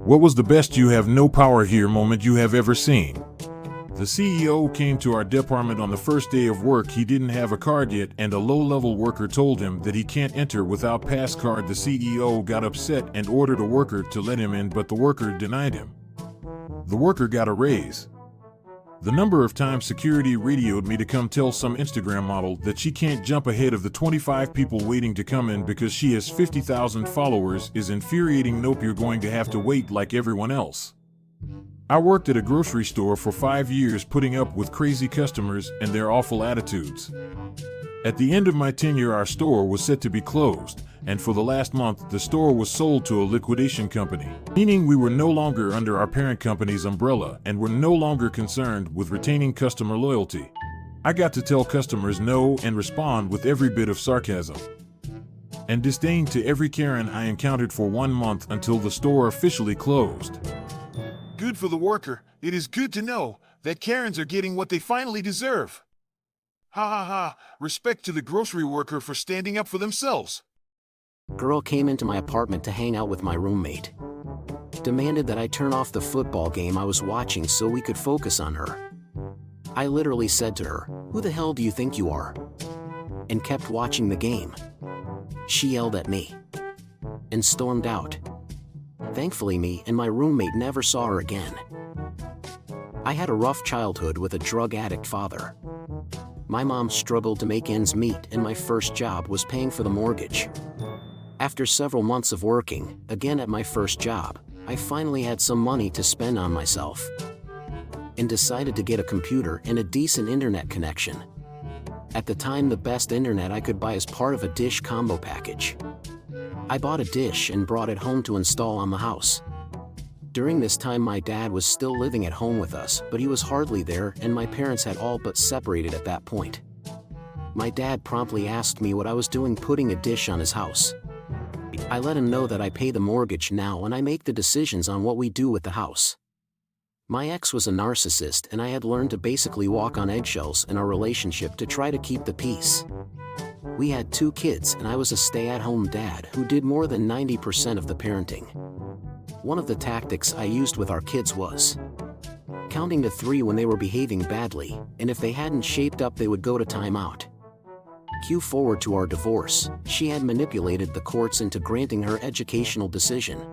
What was the best you have no power here moment you have ever seen? The CEO came to our department on the first day of work. He didn't have a card yet, and a low-level worker told him that he can't enter without pass card. The CEO got upset and ordered a worker to let him in, but the worker denied him. The worker got a raise. The number of times security radioed me to come tell some Instagram model that she can't jump ahead of the 25 people waiting to come in because she has 50,000 followers is infuriating. Nope, you're going to have to wait like everyone else. I worked at a grocery store for 5 years putting up with crazy customers and their awful attitudes. At the end of my tenure, our store was set to be closed, and for the last month, the store was sold to a liquidation company, meaning we were no longer under our parent company's umbrella and were no longer concerned with retaining customer loyalty. I got to tell customers no and respond with every bit of sarcasm and disdain to every Karen I encountered for 1 month until the store officially closed. Good for the worker. It is good to know that Karens are getting what they finally deserve. Ha ha ha, respect to the grocery worker for standing up for themselves. Girl came into my apartment to hang out with my roommate. Demanded that I turn off the football game I was watching so we could focus on her. I literally said to her, "Who the hell do you think you are?" and kept watching the game. She yelled at me and stormed out. Thankfully, me and my roommate never saw her again. I had a rough childhood with a drug addict father. My mom struggled to make ends meet, and my first job was paying for the mortgage. After several months of working, again at my first job, I finally had some money to spend on myself and decided to get a computer and a decent internet connection. At the time, the best internet I could buy as part of a dish combo package. I bought a dish and brought it home to install on the house. During this time, my dad was still living at home with us, but he was hardly there, and my parents had all but separated at that point. My dad promptly asked me what I was doing putting a dish on his house. I let him know that I pay the mortgage now and I make the decisions on what we do with the house. My ex was a narcissist, and I had learned to basically walk on eggshells in our relationship to try to keep the peace. We had 2 kids, and I was a stay-at-home dad who did more than 90% of the parenting. One of the tactics I used with our kids was counting to 3 when they were behaving badly, and if they hadn't shaped up they would go to timeout. Cue forward to our divorce. She had manipulated the courts into granting her educational decision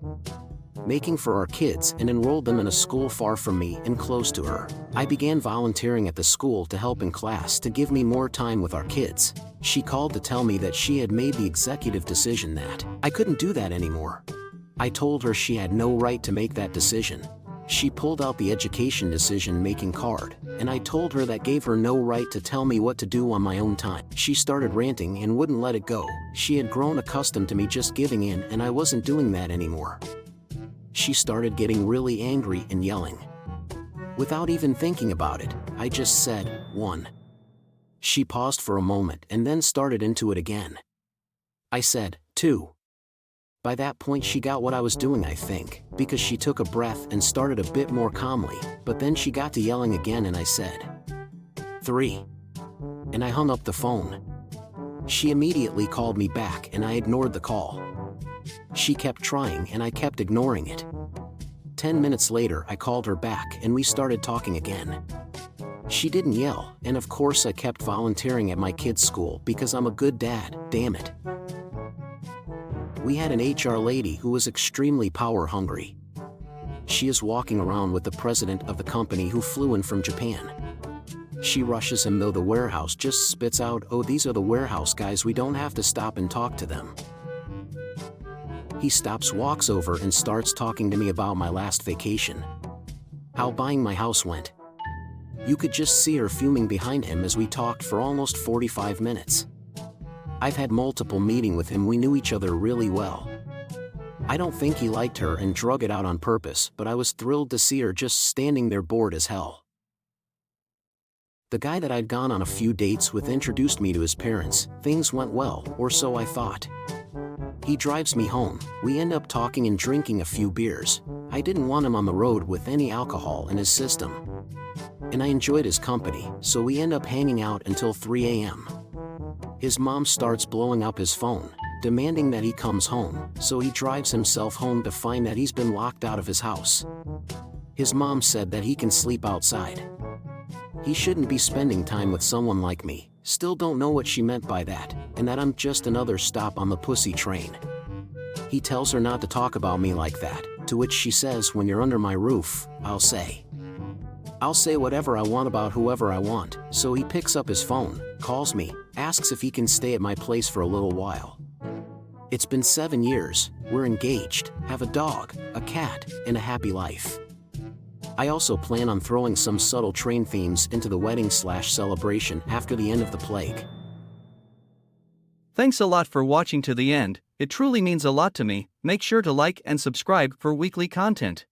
making for our kids and enrolled them in a school far from me and close to her. I began volunteering at the school to help in class to give me more time with our kids. She called to tell me that she had made the executive decision that I couldn't do that anymore. I told her she had no right to make that decision. She pulled out the education decision-making card, and I told her that gave her no right to tell me what to do on my own time. She started ranting and wouldn't let it go. She had grown accustomed to me just giving in, and I wasn't doing that anymore. She started getting really angry and yelling. Without even thinking about it, I just said, 1. She paused for a moment and then started into it again. I said, 2. By that point she got what I was doing, I think, because she took a breath and started a bit more calmly, but then she got to yelling again and I said, 3. And I hung up the phone. She immediately called me back and I ignored the call. She kept trying and I kept ignoring it. 10 minutes later I called her back and we started talking again. She didn't yell, and of course I kept volunteering at my kids' school because I'm a good dad, damn it. We had an HR lady who was extremely power hungry. She is walking around with the president of the company who flew in from Japan. She rushes him though the warehouse just spits out, "Oh, these are the warehouse guys, we don't have to stop and talk to them." He stops, walks over and starts talking to me about my last vacation. How buying my house went. You could just see her fuming behind him as we talked for almost 45 minutes. I've had multiple meetings with him, we knew each other really well. I don't think he liked her and drug it out on purpose, but I was thrilled to see her just standing there bored as hell. The guy that I'd gone on a few dates with introduced me to his parents. Things went well, or so I thought. He drives me home, we end up talking and drinking a few beers. I didn't want him on the road with any alcohol in his system. And I enjoyed his company, so we end up hanging out until 3 a.m. His mom starts blowing up his phone, demanding that he comes home, so he drives himself home to find that he's been locked out of his house. His mom said that he can sleep outside. He shouldn't be spending time with someone like me. Still don't know what she meant by that, and that I'm just another stop on the pussy train. He tells her not to talk about me like that, to which she says, when you're under my roof, I'll say whatever I want about whoever I want. So he picks up his phone, calls me, asks if he can stay at my place for a little while. It's been 7 years, we're engaged, have a dog, a cat, and a happy life. I also plan on throwing some subtle train themes into the wedding/celebration after the end of the plague. Thanks a lot for watching to the end. It truly means a lot to me. Make sure to like and subscribe for weekly content.